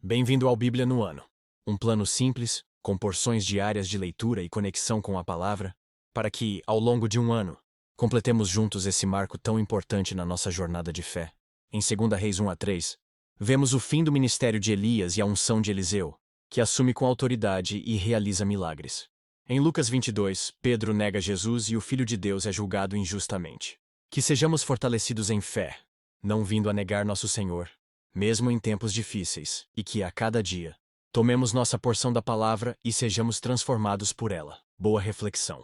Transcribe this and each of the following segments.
Bem-vindo ao Bíblia no Ano. Um plano simples, com porções diárias de leitura e conexão com a palavra, para que, ao longo de um ano, completemos juntos esse marco tão importante na nossa jornada de fé. Em 2 Reis 1 a 3, vemos o fim do ministério de Elias e a unção de Eliseu, que assume com autoridade e realiza milagres. Em Lucas 22, Pedro nega Jesus e o Filho de Deus é julgado injustamente. Que sejamos fortalecidos em fé, não vindo a negar nosso Senhor, mesmo em tempos difíceis, e que, a cada dia, tomemos nossa porção da palavra e sejamos transformados por ela. Boa reflexão.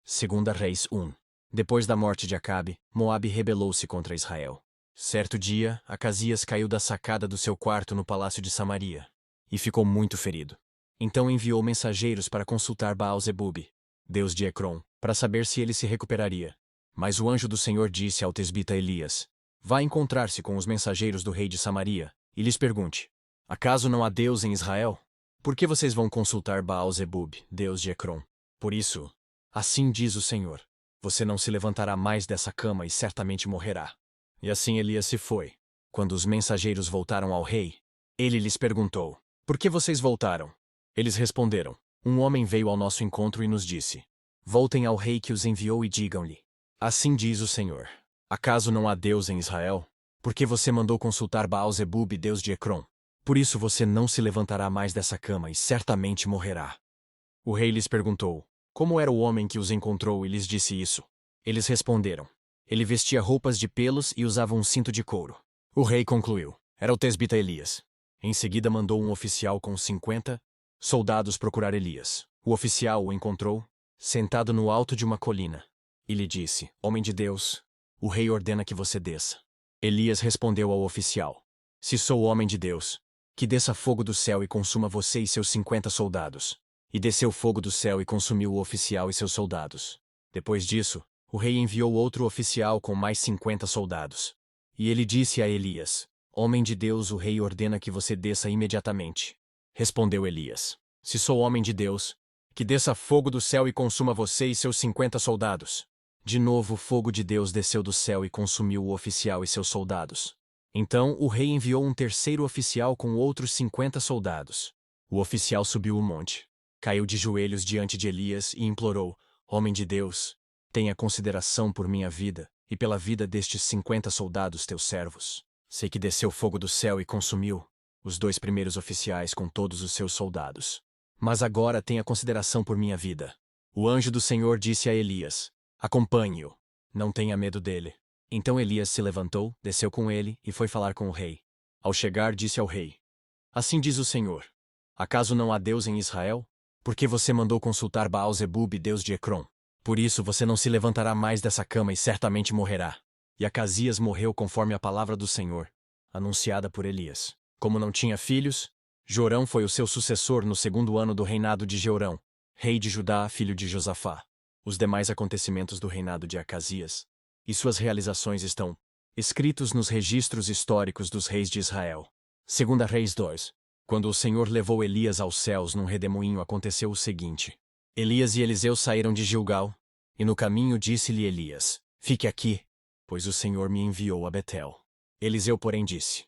2 Reis 1. Depois da morte de Acabe, Moabe rebelou-se contra Israel. Certo dia, Acasias caiu da sacada do seu quarto no palácio de Samaria, e ficou muito ferido. Então enviou mensageiros para consultar Baal-Zebub, deus de Ecrom, para saber se ele se recuperaria. Mas o anjo do Senhor disse ao tesbita Elias: vá encontrar-se com os mensageiros do rei de Samaria, e lhes pergunte: acaso não há Deus em Israel? Por que vocês vão consultar Baal-Zebub, deus de Ecrom? Por isso, assim diz o Senhor: você não se levantará mais dessa cama e certamente morrerá. E assim Elias se foi. Quando os mensageiros voltaram ao rei, ele lhes perguntou: por que vocês voltaram? Eles responderam: um homem veio ao nosso encontro e nos disse: voltem ao rei que os enviou e digam-lhe: assim diz o Senhor: acaso não há Deus em Israel? Porque você mandou consultar Baal-Zebub, deus de Ecrom? Por isso você não se levantará mais dessa cama e certamente morrerá. O rei lhes perguntou: como era o homem que os encontrou e lhes disse isso? Eles responderam: ele vestia roupas de pelos e usava um cinto de couro. O rei concluiu: era o tesbita Elias. Em seguida mandou um oficial com 50 soldados procurar Elias. O oficial o encontrou, sentado no alto de uma colina, e lhe disse: homem de Deus, o rei ordena que você desça. Elias respondeu ao oficial: se sou homem de Deus, que desça fogo do céu e consuma você e seus 50 soldados. E desceu fogo do céu e consumiu o oficial e seus soldados. Depois disso, o rei enviou outro oficial com mais 50 soldados. E ele disse a Elias: homem de Deus, o rei ordena que você desça imediatamente. Respondeu Elias: se sou homem de Deus, que desça fogo do céu e consuma você e seus 50 soldados. De novo o fogo de Deus desceu do céu e consumiu o oficial e seus soldados. Então o rei enviou um terceiro oficial com outros 50 soldados. O oficial subiu o monte, caiu de joelhos diante de Elias e implorou: homem de Deus, tenha consideração por minha vida e pela vida destes 50 soldados teus servos. Sei que desceu fogo do céu e consumiu os 2 primeiros oficiais com todos os seus soldados. Mas agora tenha consideração por minha vida. O anjo do Senhor disse a Elias: acompanhe-o, não tenha medo dele. Então Elias se levantou, desceu com ele e foi falar com o rei. Ao chegar, disse ao rei: assim diz o Senhor: acaso não há Deus em Israel? Por que você mandou consultar Baal-Zebub, deus de Ecrom? Por isso você não se levantará mais dessa cama e certamente morrerá. E Acasias morreu conforme a palavra do Senhor, anunciada por Elias. Como não tinha filhos, Jorão foi o seu sucessor no 2º ano do reinado de Jeorão, rei de Judá, filho de Josafá. Os demais acontecimentos do reinado de Acasias e suas realizações estão escritos nos registros históricos dos reis de Israel. 2 Reis 2. Quando o Senhor levou Elias aos céus num redemoinho, aconteceu o seguinte: Elias e Eliseu saíram de Gilgal, e no caminho disse-lhe Elias: fique aqui, pois o Senhor me enviou a Betel. Eliseu, porém, disse: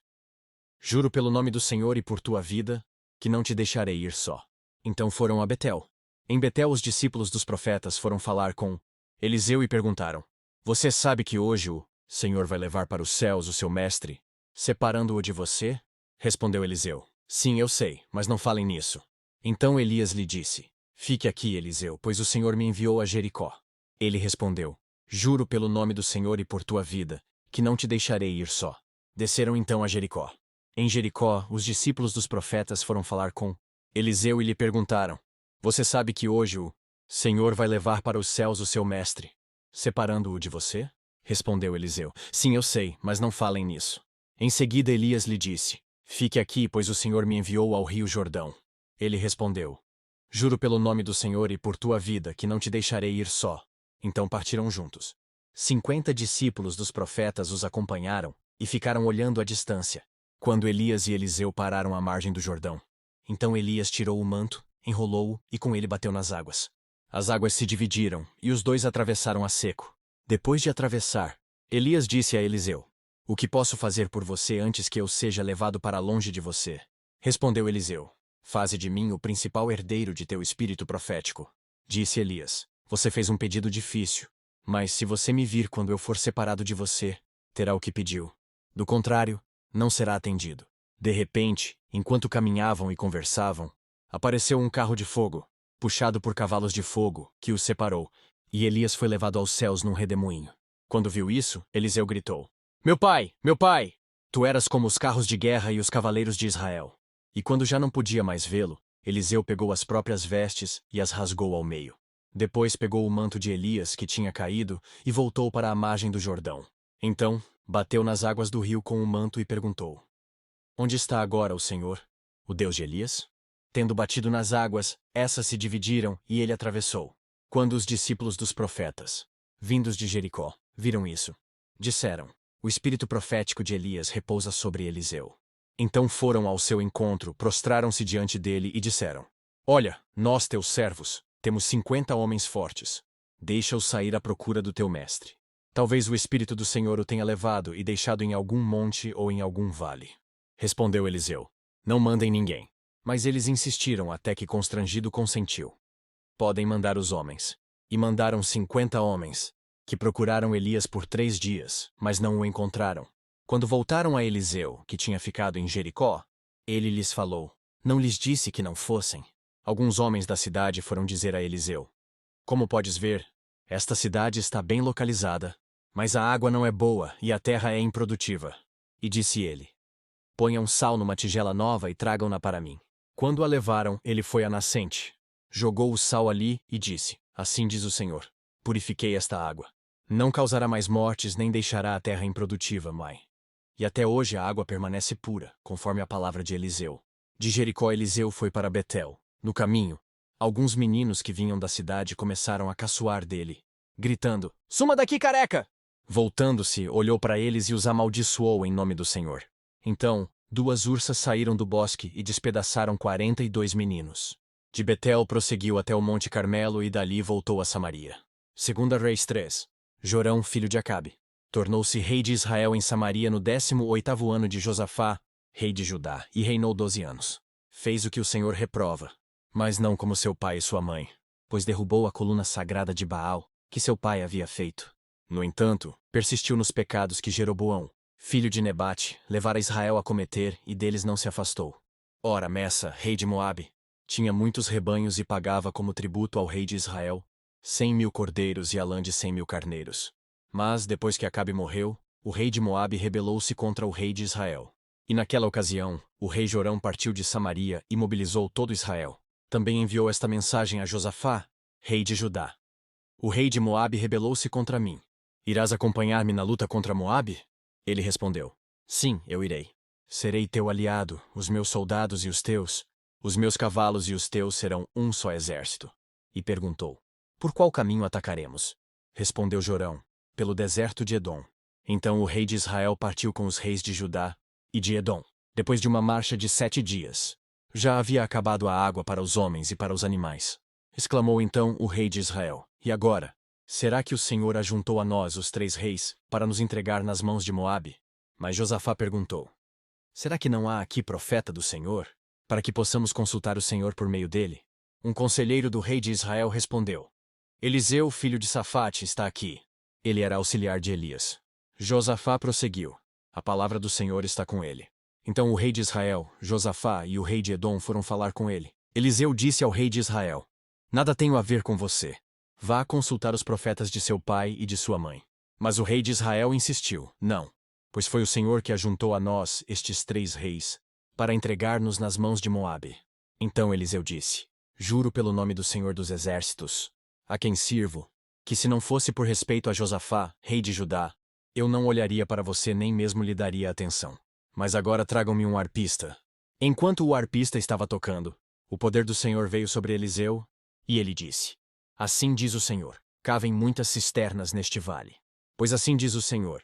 juro pelo nome do Senhor e por tua vida, que não te deixarei ir só. Então foram a Betel. Em Betel os discípulos dos profetas foram falar com Eliseu e perguntaram: você sabe que hoje o Senhor vai levar para os céus o seu mestre, separando-o de você? Respondeu Eliseu: sim, eu sei, mas não falem nisso. Então Elias lhe disse: fique aqui, Eliseu, pois o Senhor me enviou a Jericó. Ele respondeu: juro pelo nome do Senhor e por tua vida, que não te deixarei ir só. Desceram então a Jericó. Em Jericó, os discípulos dos profetas foram falar com Eliseu e lhe perguntaram: você sabe que hoje o Senhor vai levar para os céus o seu mestre, separando-o de você? Respondeu Eliseu: sim, eu sei, mas não falem nisso. Em seguida Elias lhe disse: fique aqui, pois o Senhor me enviou ao rio Jordão. Ele respondeu: juro pelo nome do Senhor e por tua vida, que não te deixarei ir só. Então partiram juntos. 50 discípulos dos profetas os acompanharam e ficaram olhando à distância, quando Elias e Eliseu pararam à margem do Jordão. Então Elias tirou o manto, enrolou-o e com ele bateu nas águas. As águas se dividiram e os dois atravessaram a seco. Depois de atravessar, Elias disse a Eliseu: o que posso fazer por você antes que eu seja levado para longe de você? Respondeu Eliseu: faze de mim o principal herdeiro de teu espírito profético. Disse Elias: você fez um pedido difícil, mas se você me vir quando eu for separado de você, terá o que pediu. Do contrário, não será atendido. De repente, enquanto caminhavam e conversavam, apareceu um carro de fogo, puxado por cavalos de fogo, que os separou, e Elias foi levado aos céus num redemoinho. Quando viu isso, Eliseu gritou: meu pai! Meu pai! Tu eras como os carros de guerra e os cavaleiros de Israel. E quando já não podia mais vê-lo, Eliseu pegou as próprias vestes e as rasgou ao meio. Depois pegou o manto de Elias, que tinha caído, e voltou para a margem do Jordão. Então, bateu nas águas do rio com o manto e perguntou: onde está agora o Senhor, o Deus de Elias? Tendo batido nas águas, essas se dividiram e ele atravessou. Quando os discípulos dos profetas, vindos de Jericó, viram isso, disseram: o espírito profético de Elias repousa sobre Eliseu. Então foram ao seu encontro, prostraram-se diante dele e disseram: olha, nós teus servos, temos 50 homens fortes. Deixa-os sair à procura do teu mestre. Talvez o Espírito do Senhor o tenha levado e deixado em algum monte ou em algum vale. Respondeu Eliseu: não mandem ninguém. Mas eles insistiram até que constrangido consentiu. Podem mandar os homens. E mandaram 50 homens, que procuraram Elias por 3 dias, mas não o encontraram. Quando voltaram a Eliseu, que tinha ficado em Jericó, ele lhes falou: não lhes disse que não fossem. Alguns homens da cidade foram dizer a Eliseu: como podes ver, esta cidade está bem localizada, mas a água não é boa e a terra é improdutiva. E disse ele: ponham sal numa tigela nova e tragam-na para mim. Quando a levaram, ele foi à nascente, jogou o sal ali e disse: assim diz o Senhor: purifiquei esta água. Não causará mais mortes nem deixará a terra improdutiva, mãe. E até hoje a água permanece pura, conforme a palavra de Eliseu. De Jericó Eliseu foi para Betel. No caminho, alguns meninos que vinham da cidade começaram a caçoar dele, gritando: suma daqui, careca! Voltando-se, olhou para eles e os amaldiçoou em nome do Senhor. Então, 2 ursas saíram do bosque e despedaçaram 42 meninos. De Betel prosseguiu até o Monte Carmelo e dali voltou a Samaria. 2 Reis 3. Jorão, filho de Acabe, tornou-se rei de Israel em Samaria no 18º ano de Josafá, rei de Judá, e reinou 12 anos. Fez o que o Senhor reprova, mas não como seu pai e sua mãe, pois derrubou a coluna sagrada de Baal, que seu pai havia feito. No entanto, persistiu nos pecados que Jeroboão, filho de Nebate, levara Israel a cometer, e deles não se afastou. Ora, Messa, rei de Moabe, tinha muitos rebanhos e pagava como tributo ao rei de Israel 100.000 cordeiros e a lã de 100.000 carneiros. Mas, depois que Acabe morreu, o rei de Moabe rebelou-se contra o rei de Israel. E naquela ocasião, o rei Jorão partiu de Samaria e mobilizou todo Israel. Também enviou esta mensagem a Josafá, rei de Judá: o rei de Moabe rebelou-se contra mim. Irás acompanhar-me na luta contra Moabe? Ele respondeu: sim, eu irei. Serei teu aliado, os meus soldados e os meus cavalos e os teus serão um só exército. E perguntou: por qual caminho atacaremos? Respondeu Jorão: pelo deserto de Edom. Então o rei de Israel partiu com os reis de Judá e de Edom, depois de uma marcha de 7 dias. Já havia acabado a água para os homens e para os animais. Exclamou então o rei de Israel: e agora? Será que o Senhor ajuntou a nós, os 3 reis, para nos entregar nas mãos de Moabe? Mas Josafá perguntou: será que não há aqui profeta do Senhor, para que possamos consultar o Senhor por meio dele? Um conselheiro do rei de Israel respondeu: Eliseu, filho de Safate, está aqui. Ele era auxiliar de Elias. Josafá prosseguiu: a palavra do Senhor está com ele. Então o rei de Israel, Josafá e o rei de Edom foram falar com ele. Eliseu disse ao rei de Israel: nada tenho a ver com você. Vá consultar os profetas de seu pai e de sua mãe. Mas o rei de Israel insistiu: não, pois foi o Senhor que ajuntou a nós, estes 3 reis, para entregar-nos nas mãos de Moabe. Então Eliseu disse: juro pelo nome do Senhor dos Exércitos, a quem sirvo, que se não fosse por respeito a Josafá, rei de Judá, eu não olharia para você nem mesmo lhe daria atenção. Mas agora tragam-me um arpista. Enquanto o arpista estava tocando, o poder do Senhor veio sobre Eliseu, e ele disse: assim diz o Senhor: cavem muitas cisternas neste vale. Pois assim diz o Senhor: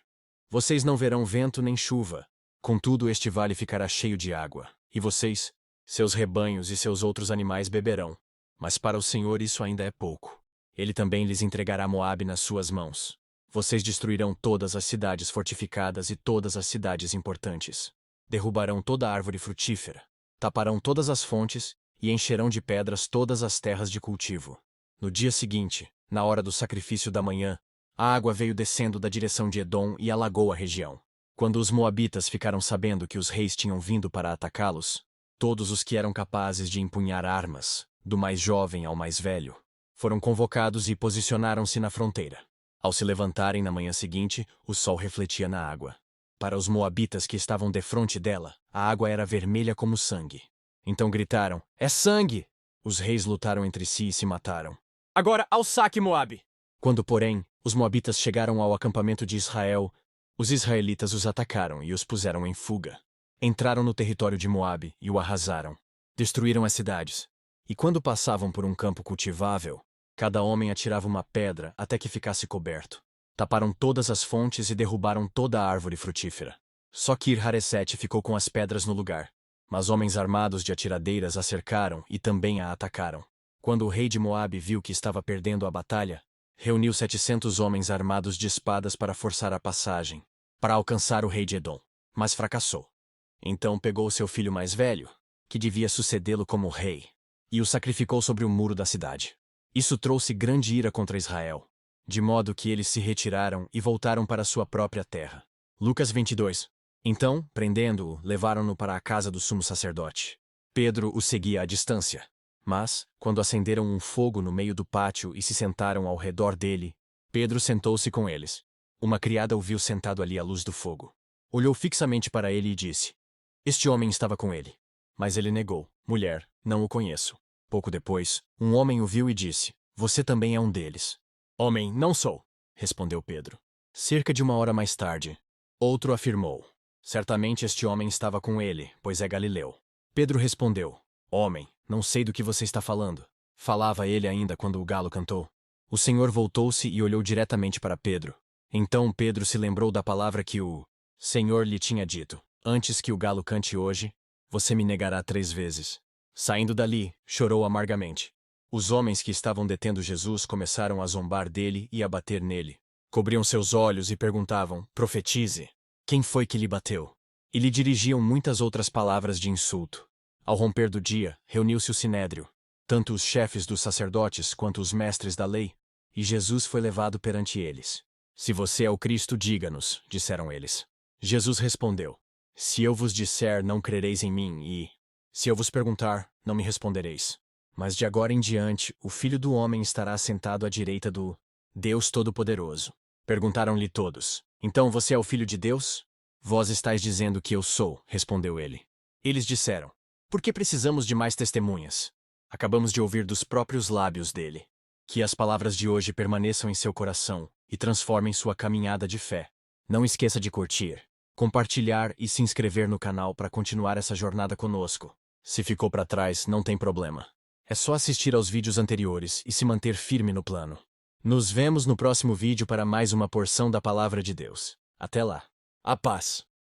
vocês não verão vento nem chuva, contudo este vale ficará cheio de água, e vocês, seus rebanhos e seus outros animais beberão. Mas para o Senhor isso ainda é pouco. Ele também lhes entregará Moabe nas suas mãos. Vocês destruirão todas as cidades fortificadas e todas as cidades importantes. Derrubarão toda árvore frutífera. taparão todas as fontes e encherão de pedras todas as terras de cultivo. No dia seguinte, na hora do sacrifício da manhã, a água veio descendo da direção de Edom e alagou a região. Quando os moabitas ficaram sabendo que os reis tinham vindo para atacá-los, todos os que eram capazes de empunhar armas, do mais jovem ao mais velho, foram convocados e posicionaram-se na fronteira. Ao se levantarem na manhã seguinte, o sol refletia na água. Para os moabitas que estavam defronte dela, a água era vermelha como sangue. Então gritaram: "É sangue!" Os reis lutaram entre si e se mataram. "Agora ao saque, Moabe!" Quando, porém, os moabitas chegaram ao acampamento de Israel, os israelitas os atacaram e os puseram em fuga. Entraram no território de Moabe e o arrasaram. Destruíram as cidades. E quando passavam por um campo cultivável, cada homem atirava uma pedra até que ficasse coberto. Taparam todas as fontes e derrubaram toda a árvore frutífera. Só Kir-Haresete ficou com as pedras no lugar. Mas homens armados de atiradeiras a cercaram e também a atacaram. Quando o rei de Moabe viu que estava perdendo a batalha, reuniu 700 homens armados de espadas para forçar a passagem, para alcançar o rei de Edom, mas fracassou. Então pegou seu filho mais velho, que devia sucedê-lo como rei, e o sacrificou sobre o muro da cidade. Isso trouxe grande ira contra Israel, de modo que eles se retiraram e voltaram para sua própria terra. Lucas 22. Então, prendendo-o, levaram-no para a casa do sumo sacerdote. Pedro o seguia à distância. Mas, quando acenderam um fogo no meio do pátio e se sentaram ao redor dele, Pedro sentou-se com eles. Uma criada o viu sentado ali à luz do fogo. Olhou fixamente para ele e disse: "Este homem estava com ele." Mas ele negou: "Mulher, não o conheço." Pouco depois, um homem o viu e disse: "Você também é um deles." "Homem, não sou," respondeu Pedro. Cerca de uma hora mais tarde, outro afirmou: "Certamente este homem estava com ele, pois é galileu." Pedro respondeu: "Homem, não sei do que você está falando." Falava ele ainda quando o galo cantou. O Senhor voltou-se e olhou diretamente para Pedro. Então Pedro se lembrou da palavra que o Senhor lhe tinha dito: "Antes que o galo cante hoje, você me negará 3 vezes." Saindo dali, chorou amargamente. Os homens que estavam detendo Jesus começaram a zombar dele e a bater nele. Cobriam seus olhos e perguntavam: "Profetize! Quem foi que lhe bateu?" E lhe dirigiam muitas outras palavras de insulto. Ao romper do dia, reuniu-se o sinédrio, tanto os chefes dos sacerdotes quanto os mestres da lei, e Jesus foi levado perante eles. "Se você é o Cristo, diga-nos," disseram eles. Jesus respondeu: "Se eu vos disser, não crereis em mim, e se eu vos perguntar, não me respondereis. Mas de agora em diante, o Filho do Homem estará sentado à direita do Deus Todo-Poderoso." Perguntaram-lhe todos: "Então você é o Filho de Deus?" "Vós estáis dizendo que eu sou," respondeu ele. Eles disseram: "Por que precisamos de mais testemunhas? Acabamos de ouvir dos próprios lábios dele." Que as palavras de hoje permaneçam em seu coração e transformem sua caminhada de fé. Não esqueça de curtir, compartilhar e se inscrever no canal para continuar essa jornada conosco. Se ficou para trás, não tem problema. É só assistir aos vídeos anteriores e se manter firme no plano. Nos vemos no próximo vídeo para mais uma porção da Palavra de Deus. Até lá. A paz.